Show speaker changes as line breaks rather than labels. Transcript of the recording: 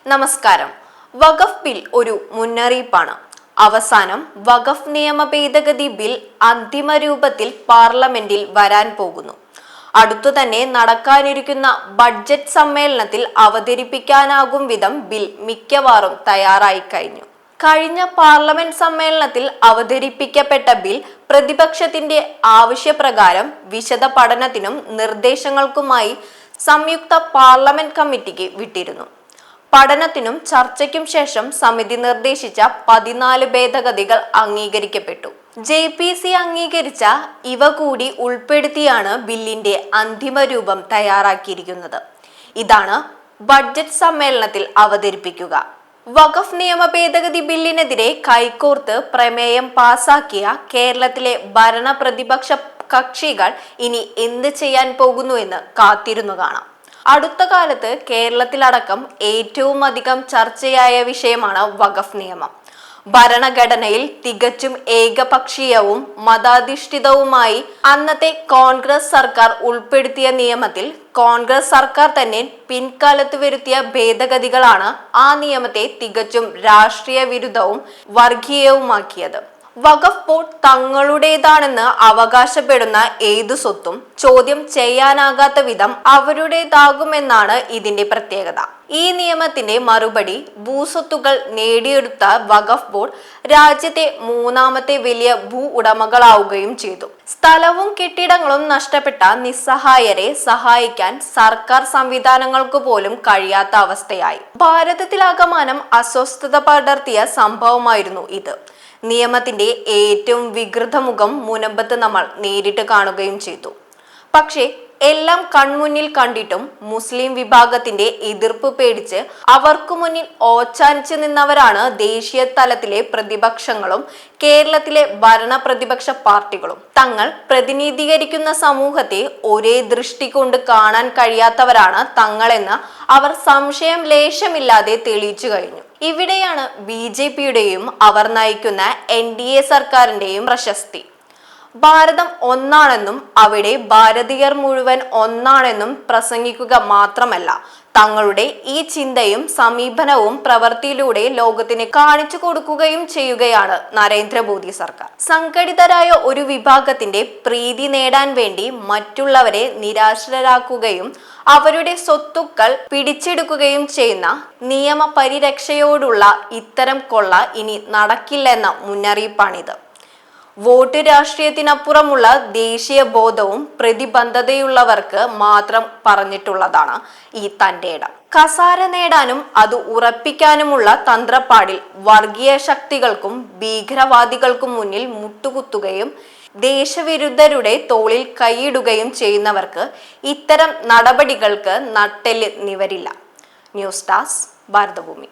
നമസ്കാരം. വഖഫ് ബിൽ ഒരു മുന്നറിയിപ്പാണ്. അവസാനം വഖഫ് നിയമ ഭേദഗതി ബിൽ അന്തിമ രൂപത്തിൽ പാർലമെന്റിൽ വരാൻ പോകുന്നു. അടുത്തു തന്നെ നടക്കാനിരിക്കുന്ന ബഡ്ജറ്റ് സമ്മേളനത്തിൽ അവതരിപ്പിക്കാനാകും വിധം ബിൽ മിക്കവാറും തയ്യാറായി കഴിഞ്ഞു. കഴിഞ്ഞ പാർലമെന്റ് സമ്മേളനത്തിൽ അവതരിപ്പിക്കപ്പെട്ട ബിൽ പ്രതിപക്ഷത്തിന്റെ ആവശ്യപ്രകാരം വിശദ പഠനത്തിനും നിർദ്ദേശങ്ങൾക്കുമായി സംയുക്ത പാർലമെന്റ് കമ്മിറ്റിക്ക് വിട്ടിരുന്നു. പഠനത്തിനും ചർച്ചയ്ക്കും ശേഷം സമിതി നിർദ്ദേശിച്ച 14 ഭേദഗതികൾ അംഗീകരിക്കപ്പെട്ടു. JPC അംഗീകരിച്ച ഇവ കൂടി ഉൾപ്പെടുത്തിയാണ് ബില്ലിന്റെ അന്തിമ രൂപം തയ്യാറാക്കിയിരിക്കുന്നത്. ഇതാണ് ബഡ്ജറ്റ് സമ്മേളനത്തിൽ അവതരിപ്പിക്കുക. വഖഫ് നിയമ ഭേദഗതി ബില്ലിനെതിരെ കൈകോർത്ത് പ്രമേയം പാസാക്കിയ കേരളത്തിലെ ഭരണ പ്രതിപക്ഷ കക്ഷികൾ ഇനി എന്ത് ചെയ്യാൻ പോകുന്നു എന്ന് കാത്തിരുന്നു കാണാം. അടുത്ത കാലത്ത് കേരളത്തിലടക്കം ഏറ്റവും അധികം ചർച്ചയായ വിഷയമാണ് വഖഫ് നിയമം. ഭരണഘടനയിൽ തികച്ചും ഏകപക്ഷീയവും മതാധിഷ്ഠിതവുമായി അന്നത്തെ കോൺഗ്രസ് സർക്കാർ ഉൾപ്പെടുത്തിയ നിയമത്തിൽ കോൺഗ്രസ് സർക്കാർ തന്നെ പിൻകാലത്ത് വരുത്തിയ ഭേദഗതികളാണ് ആ നിയമത്തെ തികച്ചും രാഷ്ട്രീയ വിരുദ്ധവും വർഗീയവുമാക്കിയത്. വഖഫ് ബോർഡ് തങ്ങളുടേതാണെന്ന് അവകാശപ്പെടുന്ന ഏതു സ്വത്തും ചോദ്യം ചെയ്യാനാകാത്ത വിധം അവരുടേതാകുമെന്നാണ് ഇതിന്റെ പ്രത്യേകത. ഈ നിയമത്തിന്റെ മറുപടി ഭൂസ്വത്തുകൾ നേടിയെടുത്ത വഖഫ് ബോർഡ് രാജ്യത്തെ മൂന്നാമത്തെ വലിയ ഭൂ ഉടമകളാവുകയും ചെയ്തു. സ്ഥലവും കെട്ടിടങ്ങളും നഷ്ടപ്പെട്ട നിസ്സഹായരെ സഹായിക്കാൻ സർക്കാർ സംവിധാനങ്ങൾക്ക് പോലും കഴിയാത്ത അവസ്ഥയായി. ഭാരതത്തിലാകമാനം അസ്വസ്ഥത പടർത്തിയ സംഭവമായിരുന്നു ഇത്. നിയമത്തിന്റെ ഏറ്റവും വികൃത മുഖം മുനമ്പത്ത് നമ്മൾ നേരിട്ട് കാണുകയും ചെയ്തു. പക്ഷേ എല്ലാം കൺമുന്നിൽ കണ്ടിട്ടും മുസ്ലിം വിഭാഗത്തിന്റെ എതിർപ്പ് പേടിച്ച് അവർക്കു മുന്നിൽ ഓച്ചാനിച്ചു നിന്നവരാണ് ദേശീയ തലത്തിലെ പ്രതിപക്ഷങ്ങളും കേരളത്തിലെ ഭരണ പ്രതിപക്ഷ പാർട്ടികളും. തങ്ങൾ പ്രതിനിധീകരിക്കുന്ന സമൂഹത്തെ ഒരേ ദൃഷ്ടി കൊണ്ട് കാണാൻ കഴിയാത്തവരാണ് തങ്ങളെന്ന് അവർ സംശയം ലേശമില്ലാതെ തെളിയിച്ചു കഴിഞ്ഞു. ഇവിടെയാണ് BJPയുടെയും അവർ നയിക്കുന്ന NDA സർക്കാരിന്റെയും പ്രശസ്തി. ഭാരതം ഒന്നാണെന്നും അവിടെ ഭാരതീയർ മുഴുവൻ ഒന്നാണെന്നും പ്രസംഗിക്കുക മാത്രമല്ല, തങ്ങളുടെ ഈ ചിന്തയും സമീപനവും പ്രവൃത്തിയിലൂടെ ലോകത്തിന് കാണിച്ചു കൊടുക്കുകയും ചെയ്യുകയാണ് നരേന്ദ്രമോദി സർക്കാർ. സംഘടിതരായ ഒരു വിഭാഗത്തിന്റെ പ്രീതി നേടാൻ വേണ്ടി മറ്റുള്ളവരെ നിരാശരാക്കുകയും അവരുടെ സ്വത്തുക്കൾ പിടിച്ചെടുക്കുകയും ചെയ്യുന്ന നിയമ പരിരക്ഷയോടുള്ള ഇത്തരം കൊള്ള ഇനി നടക്കില്ലെന്ന മുന്നറിയിപ്പാണിത്. വോട്ട് രാഷ്ട്രീയത്തിനപ്പുറമുള്ള ദേശീയ ബോധവും പ്രതിബദ്ധതയുള്ളവർക്ക് മാത്രം പറഞ്ഞിട്ടുള്ളതാണ് ഈ തന്റെ ഇടം. കസാര നേടാനും അത് ഉറപ്പിക്കാനുമുള്ള തന്ത്രപ്പാടിൽ വർഗീയ ശക്തികൾക്കും ഭീകരവാദികൾക്കും മുന്നിൽ മുട്ടുകുത്തുകയും ദേശവിരുദ്ധരുടെ തോളിൽ കൈയിടുകയും ചെയ്യുന്നവർക്ക് ഇത്തരം നടപടികൾക്ക് നട്ടെല്ല് നിവരില്ല. News desk Bharathabhoomi.